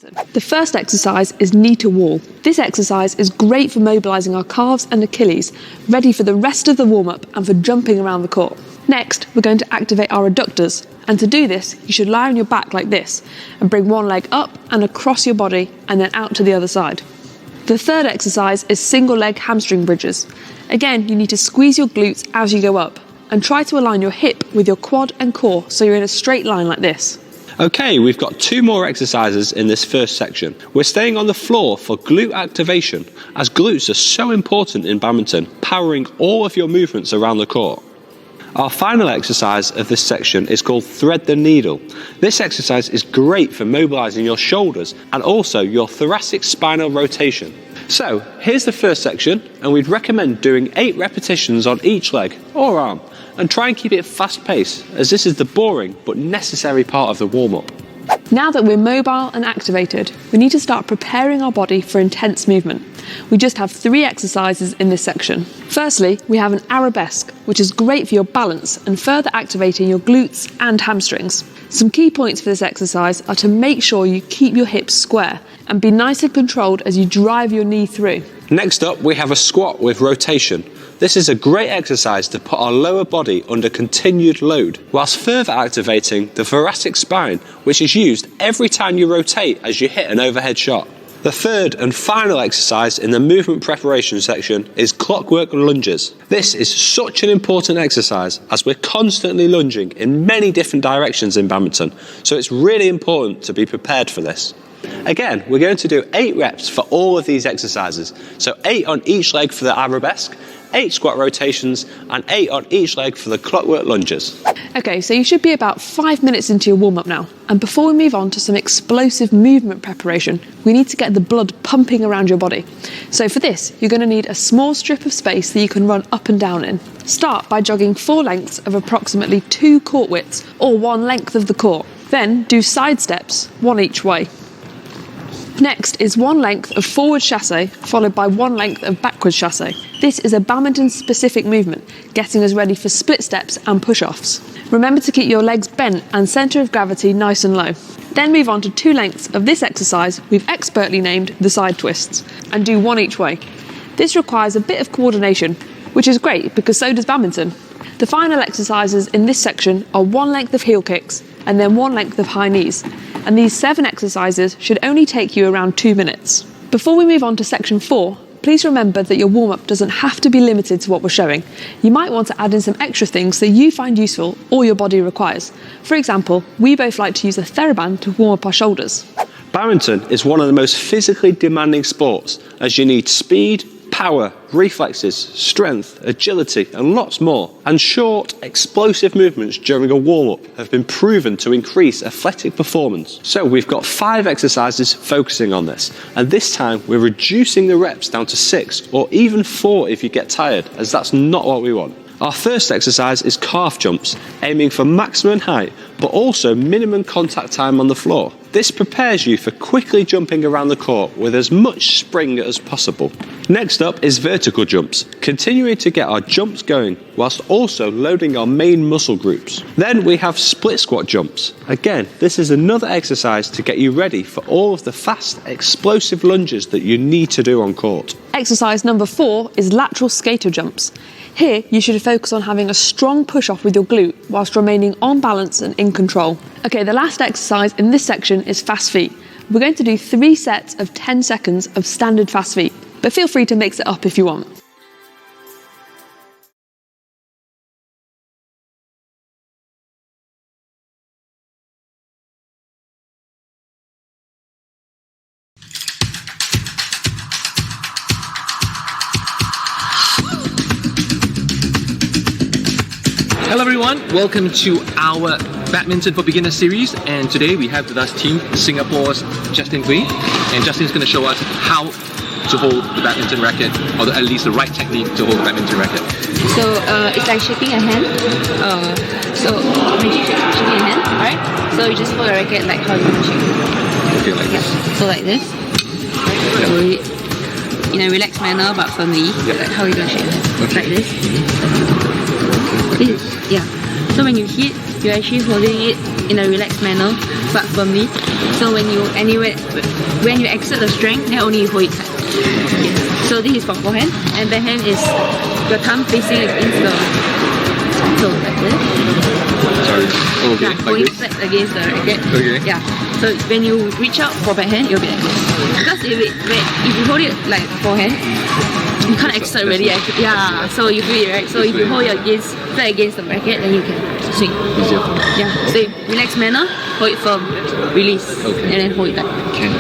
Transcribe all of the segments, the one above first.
The first exercise is knee to wall. This exercise is great for mobilising our calves and Achilles, ready for the rest of the warm-up and for jumping around the court. Next, we're going to activate our adductors, and to do this, you should lie on your back like this and bring one leg up and across your body and then out to the other side. The third exercise is single leg hamstring bridges. Again, you need to squeeze your glutes as you go up and try to align your hip with your quad and core so you're in a straight line like this. Okay, we've got two more exercises in this first section. We're staying on the floor for glute activation, as glutes are so important in badminton, powering all of your movements around the court. Our final exercise of this section is called thread the needle. This exercise is great for mobilising your shoulders and also your thoracic spinal rotation. So here's the first section, and we'd recommend doing 8 repetitions on each leg or arm, and try and keep it fast paced, as this is the boring but necessary part of the warm-up. Now that we're mobile and activated, we need to start preparing our body for intense movement. We just have 3 exercises in this section. Firstly, we have an arabesque, which is great for your balance and further activating your glutes and hamstrings. Some key points for this exercise are to make sure you keep your hips square and be nice and controlled as you drive your knee through. Next up, we have a squat with rotation. This is a great exercise to put our lower body under continued load, whilst further activating the thoracic spine, which is used every time you rotate as you hit an overhead shot. The third and final exercise in the movement preparation section is clockwork lunges. This is such an important exercise as we're constantly lunging in many different directions in badminton, so it's really important to be prepared for this. Again, we're going to do 8 reps for all of these exercises, so 8 on each leg for the arabesque, 8 squat rotations and 8 on each leg for the clockwork lunges. Okay, so you should be about 5 minutes into your warm-up now. And before we move on to some explosive movement preparation, we need to get the blood pumping around your body. So for this, you're going to need a small strip of space that you can run up and down in. Start by jogging 4 lengths of approximately 2 court widths, or 1 length of the court. Then do side steps, 1 each way. Next is 1 length of forward chassé, followed by 1 length of backward chassé. This is a badminton specific movement, getting us ready for split steps and push-offs. Remember to keep your legs bent and centre of gravity nice and low. Then move on to 2 lengths of this exercise we've expertly named the side twists, and do 1 each way. This requires a bit of coordination, which is great because so does badminton. The final exercises in this section are 1 length of heel kicks and then 1 length of high knees. And these 7 exercises should only take you around 2 minutes. Before we move on to section 4, please remember that your warm-up doesn't have to be limited to what we're showing. You might want to add in some extra things that you find useful or your body requires. For example, we both like to use a TheraBand to warm up our shoulders. Badminton is one of the most physically demanding sports, as you need speed, power, reflexes, strength, agility and lots more. And short, explosive movements during a warm-up have been proven to increase athletic performance. So we've got 5 exercises focusing on this, and this time we're reducing the reps down to 6 or even 4 if you get tired, as that's not what we want. Our first exercise is calf jumps, aiming for maximum height but also minimum contact time on the floor. This prepares you for quickly jumping around the court with as much spring as possible. Next up is vertical jumps, continuing to get our jumps going whilst also loading our main muscle groups. Then we have split squat jumps. Again, this is another exercise to get you ready for all of the fast, explosive lunges that you need to do on court. Exercise number 4 is lateral skater jumps. Here, you should focus on having a strong push-off with your glute whilst remaining on balance and in control. Okay, the last exercise in this section is fast feet. We're going to do 3 sets of 10 seconds of standard fast feet, but feel free to mix it up if you want. Hello everyone, welcome to our Badminton for Beginners series, and today we have with us Team Singapore's Justin Hui, and Justin's going to show us how to hold the badminton racket, or at least the right technique to hold the badminton racket. So it's like shaking a hand. So when you shaking a hand, alright? So you just hold the racket like how you want to shake. Okay, like this. So like this. So in a relaxed manner but firmly. Like how you gonna shake? Okay. Like this. Yeah. So when you hit, you're actually holding it in a relaxed manner, but firmly. So when you exert the strength, then only you hold it tight. Yes. So this is for forehand, and backhand is your thumb facing against the toe like this. Sorry. Oh, okay. Yeah, Like going this? flat against the racket. Okay. Yeah. So when you reach out for backhand, it'll be like this. Because if you hold it like forehand, you can't exert really. Yeah. So you do it right. So if you hold it flat against the racket, then you can swing. Easier. Yeah. So relaxed manner, hold it firm, release, Okay. and then hold it tight. Okay.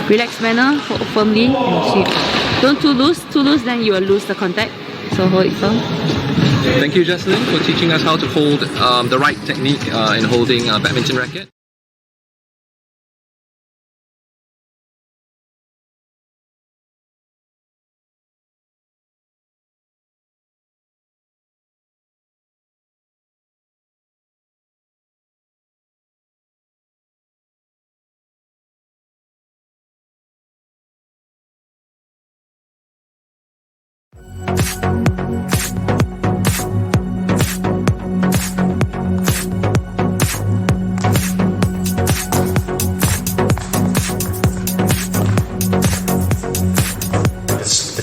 Relaxed manner, hold firmly, and swing. Don't too loose, then you will lose the contact. So hold it firm. Thank you, Jocelyn, for teaching us how to hold the right technique in holding a badminton racket.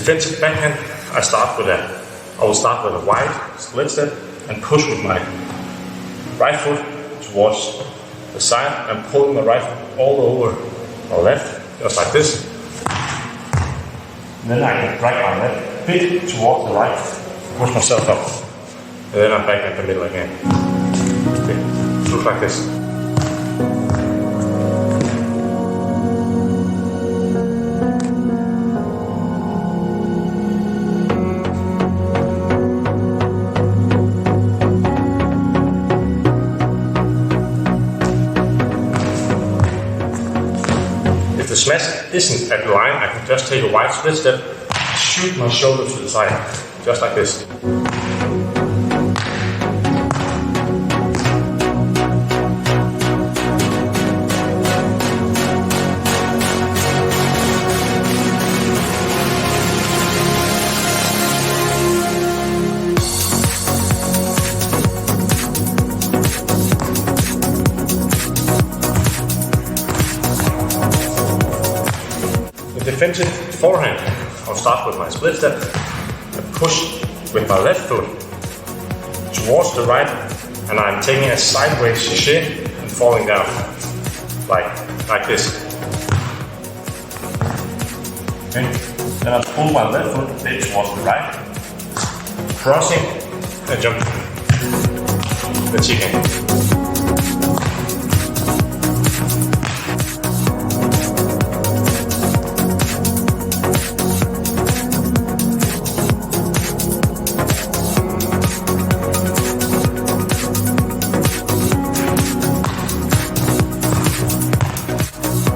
Defensive backhand, I will start with a wide split step and push with my right foot towards the side and pulling my right foot all over my left, just like this. And then I can drag my left feet towards the right, push myself up. And then I'm back at the middle again. Okay. Look like this. If the smash isn't at the line, I can just take a wide split step, shoot my shoulder to the side, just like this. Defensive forehand, I'll start with my split step and push with my left foot towards the right, and I'm taking a sideways shin and falling down like this. Okay. Then I'll pull my left foot a bit towards the right, crossing and jump the chicken.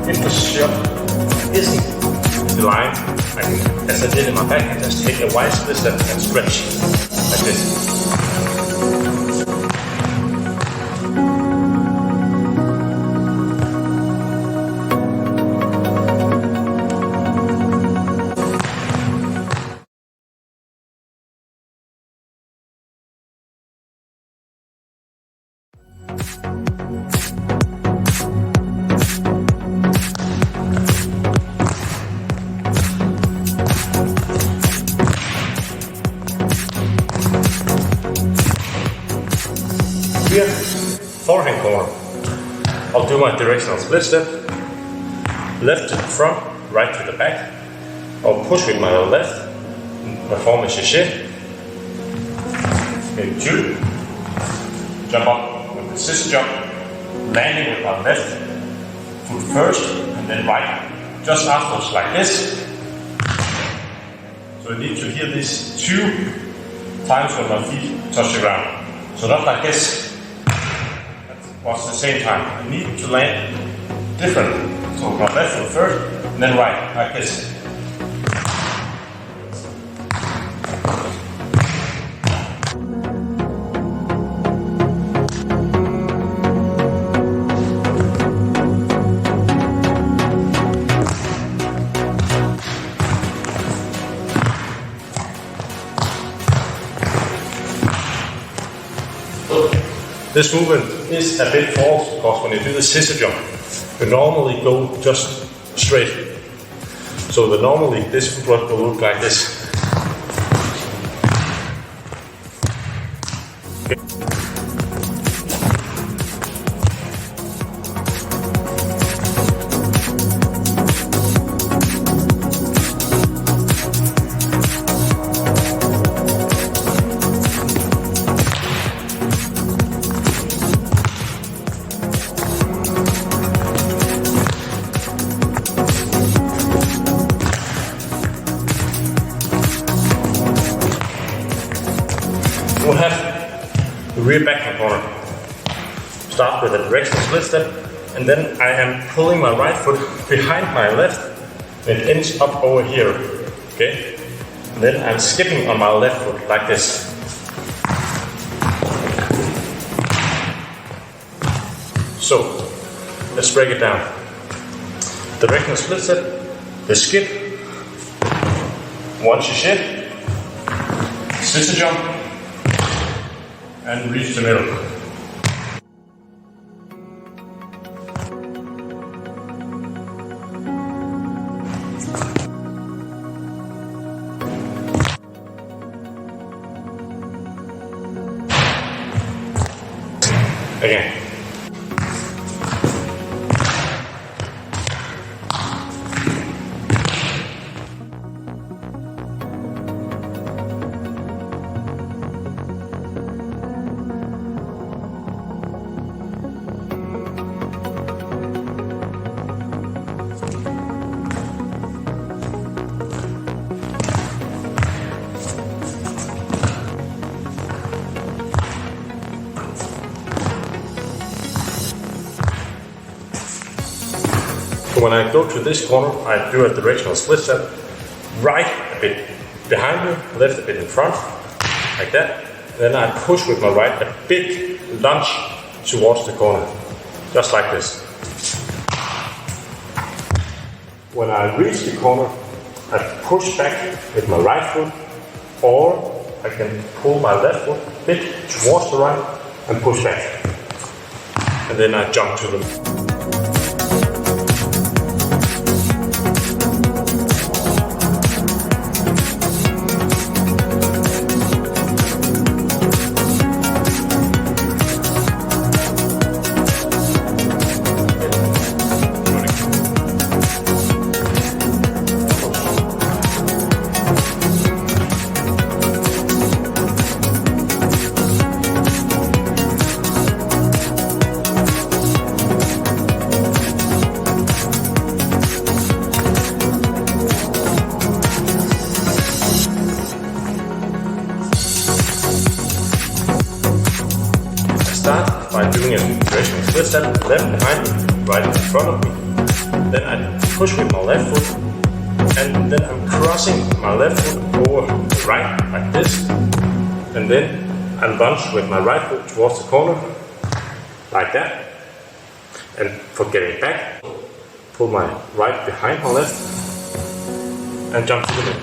If the shot isn't the line, I can, as I did in my back, just take a wide split step and stretch like this. Here, forehand corner. I'll do my directional split step. Left to the front, right to the back. I'll push with my left, perform a shin. Maybe two. Jump up with the scissor jump, landing with my left foot first, and then right. Just afterwards, like this. So you need to hear this 2 times when my feet touch the ground. So not like this. Was the same time. I need to land different. So my left foot first, and then right, like this. This movement is a bit false because when you do the scissor jump, you normally go just straight. So normally this footwork will look like this. We'll have the rear backhand corner. Start with a directional split step, and then I am pulling my right foot behind my left, and it ends up over here. Okay? And then I'm skipping on my left foot like this. So, let's break it down. Directional split step, the skip, one shift, scissor jump, and reach the middle. Again. When I go to this corner, I do a directional split step, right a bit behind me, left a bit in front, like that. Then I push with my right a big lunge towards the corner, just like this. When I reach the corner, I push back with my right foot, or I can pull my left foot a bit towards the right and push back. And then I jump to the start by doing a directional split step, left behind me, right in front of me. Then I push with my left foot, and then I'm crossing my left foot over the right like this. And then I lunge with my right foot towards the corner, like that. And for getting back, pull my right behind my left, and jump to the middle.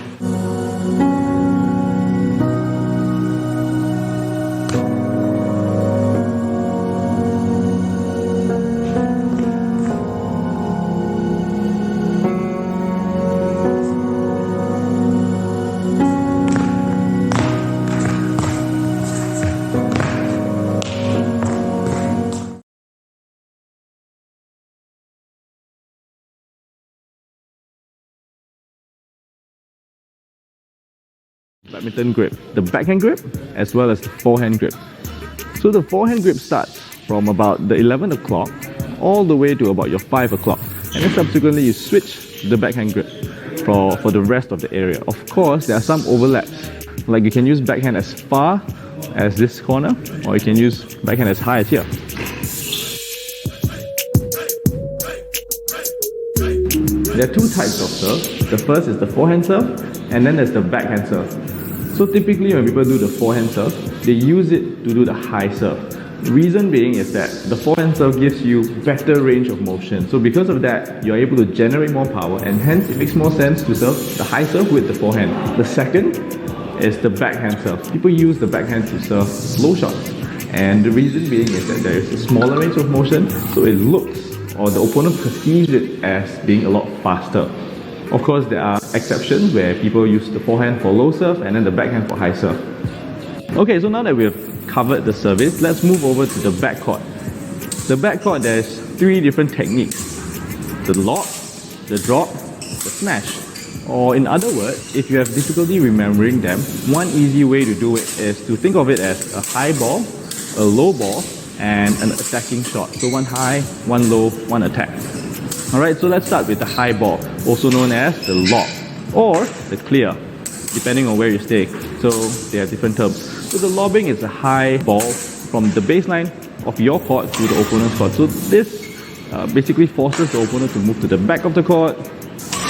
Badminton grip, the backhand grip as well as the forehand grip. So the forehand grip starts from about the 11 o'clock all the way to about your 5 o'clock, and then subsequently you switch the backhand grip for the rest of the area. Of course, there are some overlaps, like you can use backhand as far as this corner, or you can use backhand as high as here. There are two types of serve. The first is the forehand serve, and then there's the backhand serve. So typically when people do the forehand serve, they use it to do the high serve. Reason being is that the forehand serve gives you better range of motion. So because of that, you're able to generate more power, and hence it makes more sense to serve the high serve with the forehand. The second is the backhand serve. People use the backhand to serve low shots. And the reason being is that there is a smaller range of motion, so it looks, or the opponent perceives it as being a lot faster. Of course, there are exceptions where people use the forehand for low serve and then the backhand for high serve. Okay, so now that we've covered the service, let's move over to the backcourt. The backcourt, there's 3 different techniques: the lob, the drop, the smash. Or in other words, if you have difficulty remembering them, one easy way to do it is to think of it as a high ball, a low ball, and an attacking shot. So one high, one low, one attack. Alright, so let's start with the high ball, also known as the lob or the clear, depending on where you stay. So they have different terms. So the lobbing is a high ball from the baseline of your court to the opponent's court. So this basically forces the opponent to move to the back of the court.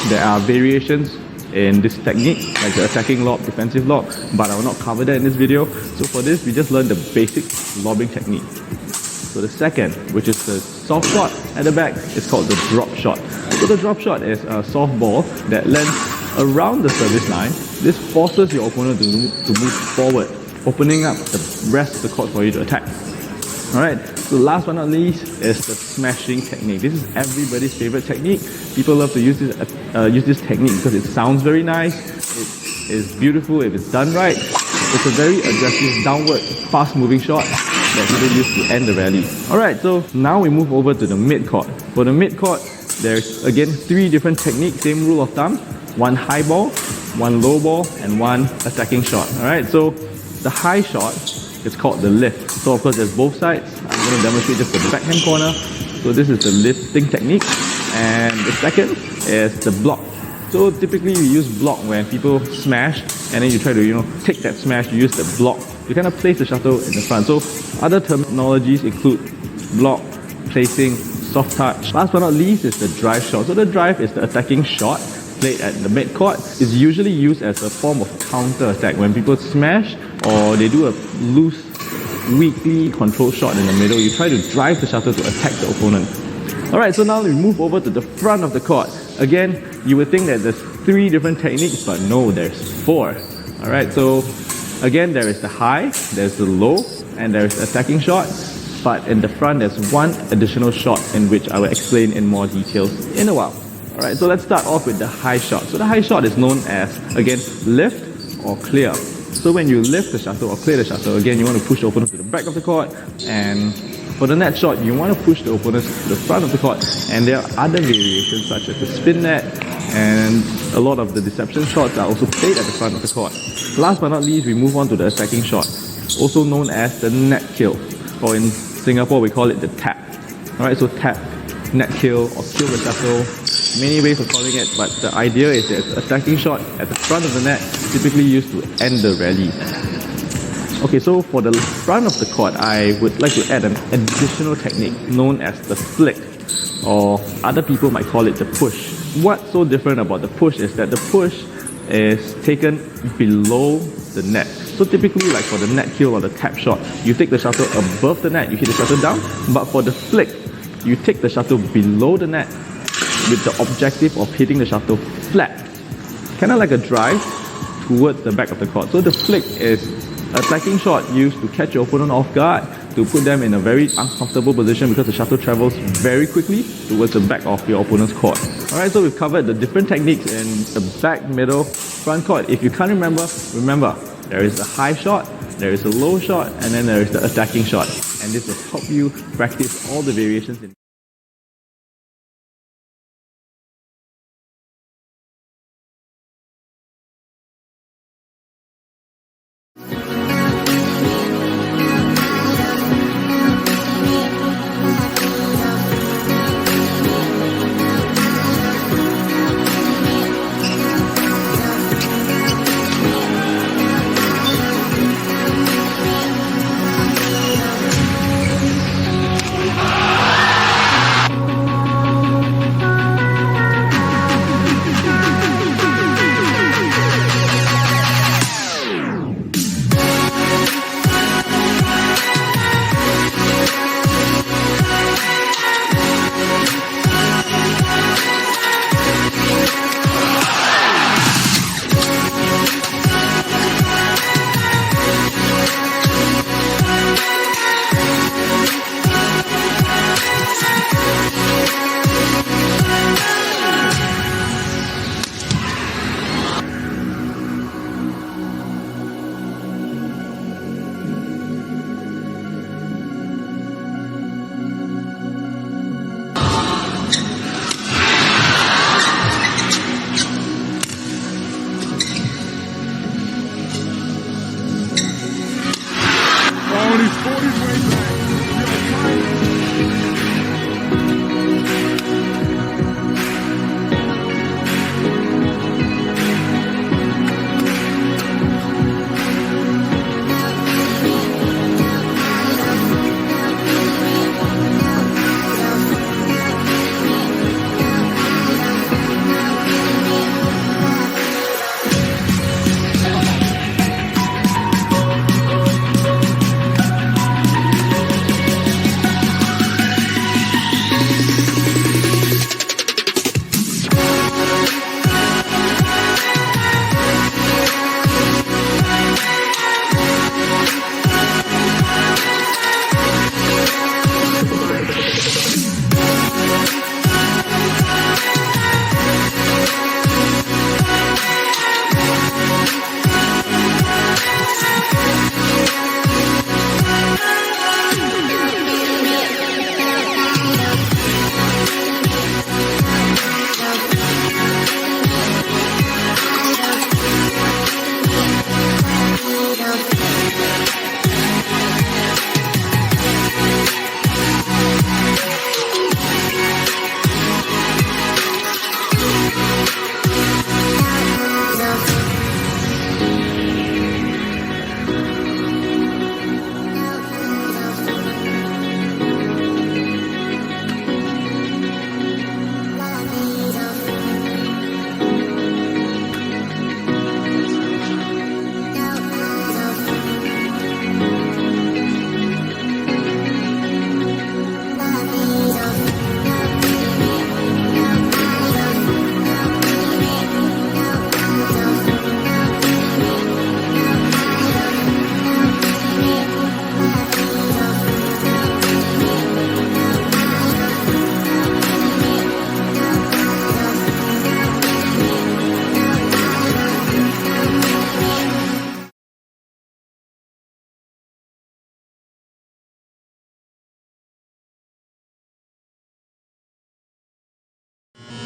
There are variations in this technique, like the attacking lob, defensive lob, but I will not cover that in this video. So for this, we just learned the basic lobbing technique. So the second, which is the soft shot at the back, is called the drop shot. So the drop shot is a soft ball that lands around the service line. This forces your opponent to move forward, opening up the rest of the court for you to attack. Alright, so last but not least is the smashing technique. This is everybody's favorite technique. People love to use this technique because it sounds very nice, it is beautiful if it's done right. It's a very aggressive, downward, fast-moving shot that people use to end the rally. Alright, so now we move over to the mid-court. For the mid-court, there's again 3 different techniques, same rule of thumb. One high ball, one low ball, and one attacking shot. Alright, so the high shot is called the lift. So of course there's both sides. I'm going to demonstrate just the backhand corner. So this is the lifting technique. And the second is the block. So typically we use block when people smash and then you try to take that smash, you use the block. You kind of place the shuttle in the front. So other terminologies include block, placing, soft touch. Last but not least is the drive shot. So the drive is the attacking shot played at the mid-court. It's usually used as a form of counter-attack. When people smash or they do a loose, weakly controlled shot in the middle, you try to drive the shuttle to attack the opponent. Alright, so now we move over to the front of the court. Again, you would think that there's 3 different techniques, but no, there's 4. Alright, so again, there is the high, there's the low, and there's the attacking shot. But in the front, there's one additional shot in which I will explain in more details in a while. Alright, so let's start off with the high shot. So the high shot is known as, again, lift or clear. So when you lift the shuttle or clear the shuttle, again, you want to push the opponent to the back of the court. And for the net shot, you want to push the opponent to the front of the court. And there are other variations such as the spin net, and a lot of the deception shots are also played at the front of the court. Last but not least, we move on to the attacking shot, also known as the net kill, or in Singapore we call it the tap. Alright, so tap, net kill, or kill the shuttle, many ways of calling it, but the idea is that the attacking shot at the front of the net typically used to end the rally. Okay, so for the front of the court, I would like to add an additional technique known as the flick, or other people might call it the push. What's so different about the push is that the push is taken below the net. So typically, like for the net kill or the tap shot, you take the shuttle above the net, you hit the shuttle down. But for the flick, you take the shuttle below the net with the objective of hitting the shuttle flat, kind of like a drive towards the back of the court. So the flick is an attacking shot used to catch your opponent off guard, to put them in a very uncomfortable position because the shuttle travels very quickly towards the back of your opponent's court. Alright, so we've covered the different techniques in the back, middle, front court. If you can't remember, there is a high shot, there is a low shot, and then there is the attacking shot. And this will help you practice all the variations in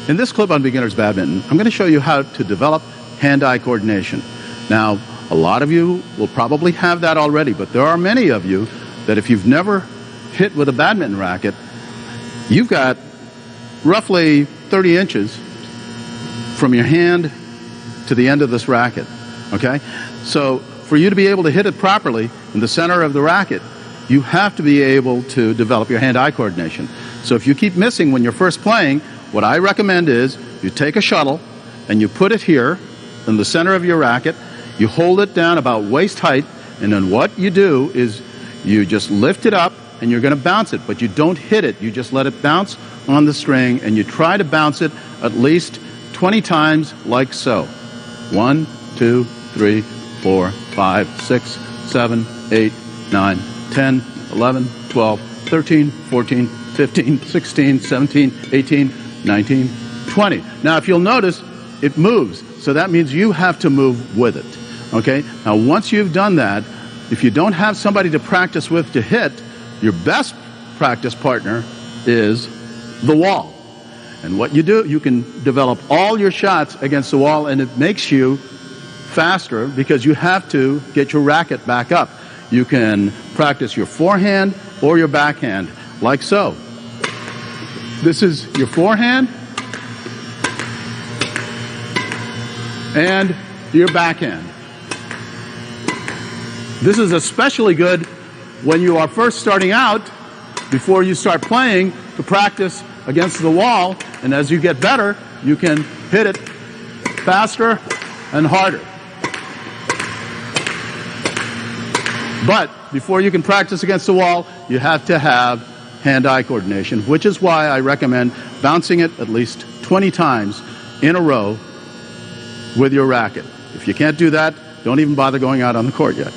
In this clip on beginner's badminton, I'm going to show you how to develop hand-eye coordination. Now, a lot of you will probably have that already, but there are many of you that if you've never hit with a badminton racket, you've got roughly 30 inches from your hand to the end of this racket, okay? So for you to be able to hit it properly in the center of the racket, you have to be able to develop your hand-eye coordination. So if you keep missing when you're first playing, what I recommend is you take a shuttle and you put it here in the center of your racket, you hold it down about waist height, and then what you do is you just lift it up and you're going to bounce it, but you don't hit it. You just let it bounce on the string and you try to bounce it at least 20 times like so. 1, 2, 3, 4, 5, 6, 7, 8, 9, 10, 11, 12, 13, 14, 15, 16, 17, 18, 19, 20. Now, if you'll notice, it moves. So that means you have to move with it. Okay? Now, once you've done that, if you don't have somebody to practice with to hit, your best practice partner is the wall. And what you do, you can develop all your shots against the wall, and it makes you faster because you have to get your racket back up. You can practice your forehand or your backhand, like so. This is your forehand and your backhand. This is especially good when you are first starting out, before you start playing, to practice against the wall, and as you get better, you can hit it faster and harder. But before you can practice against the wall, you have to have hand-eye coordination, which is why I recommend bouncing it at least 20 times in a row with your racket. If you can't do that, don't even bother going out on the court yet.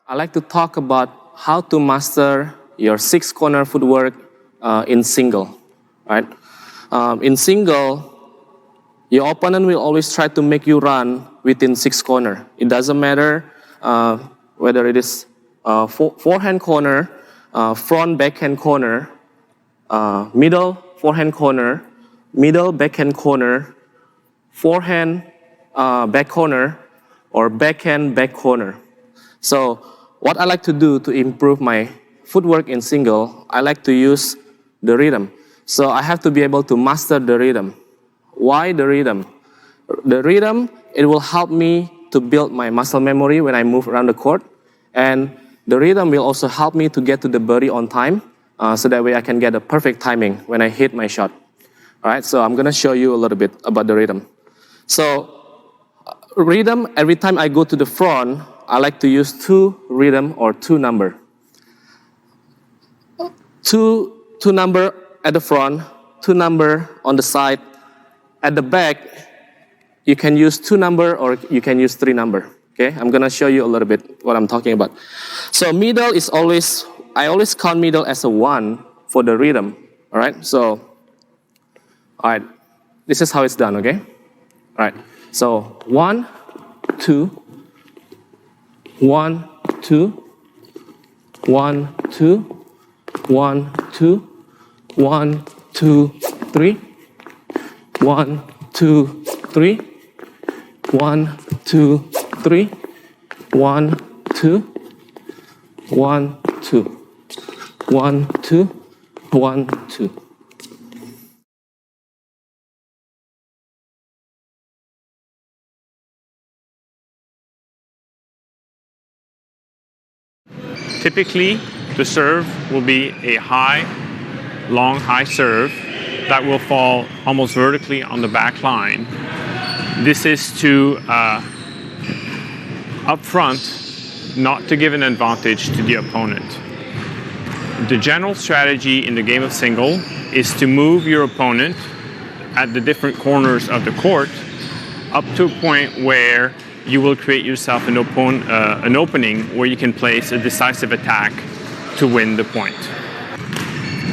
I like to talk about how to master your six-corner footwork in single. Right? In single, your opponent will always try to make you run within six corner. It doesn't matter whether it is forehand corner, front backhand corner, middle forehand corner, middle backhand corner, forehand back corner, or backhand back corner. So what I like to do to improve my footwork in single, I like to use the rhythm. So I have to be able to master the rhythm. Why the rhythm? The rhythm, it will help me to build my muscle memory when I move around the court. And the rhythm will also help me to get to the birdie on time, so that way I can get a perfect timing when I hit my shot. All right, so I'm going to show you a little bit about the rhythm. So rhythm, every time I go to the front, I like to use two rhythm or two number. Two number at the front, two number on the side. At the back, you can use two number or you can use three number. Okay, I'm gonna show you a little bit what I'm talking about. So middle is always, I always count middle as a 1 for the rhythm. All right, so, all right, this is how it's done, okay? All right, so 1, 2, 1, 2, 1, 2, 1, 2, 1, 2, 3, 1, 2, 3, 1, 2, 3, 1, 2, 1, 2, 1, 2, 1, 2. Typically, the serve will be a high, long high serve that will fall almost vertically on the back line. This is to, up front, not to give an advantage to the opponent. The general strategy in the game of single is to move your opponent at the different corners of the court up to a point where you will create yourself an opening where you can place a decisive attack to win the point.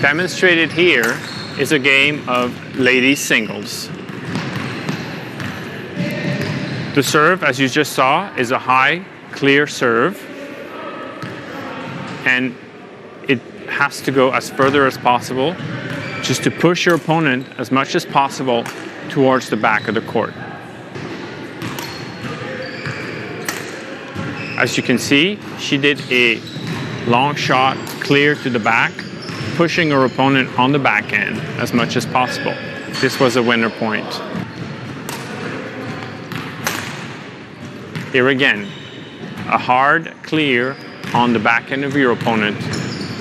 Demonstrated here is a game of ladies singles. The serve, as you just saw, is a high clear serve, and it has to go as further as possible, just to push your opponent as much as possible towards the back of the court. As you can see, she did a long shot clear to the back, pushing her opponent on the backhand as much as possible. This was a winner point. Here again, a hard clear on the backhand of your opponent.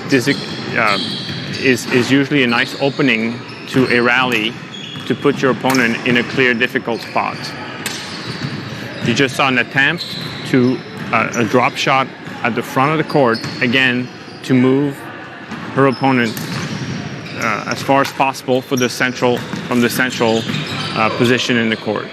This is usually a nice opening to a rally to put your opponent in a clear, difficult spot. You just saw an attempt to a drop shot at the front of the court, again, to move her opponent as far as possible from the central position in the court.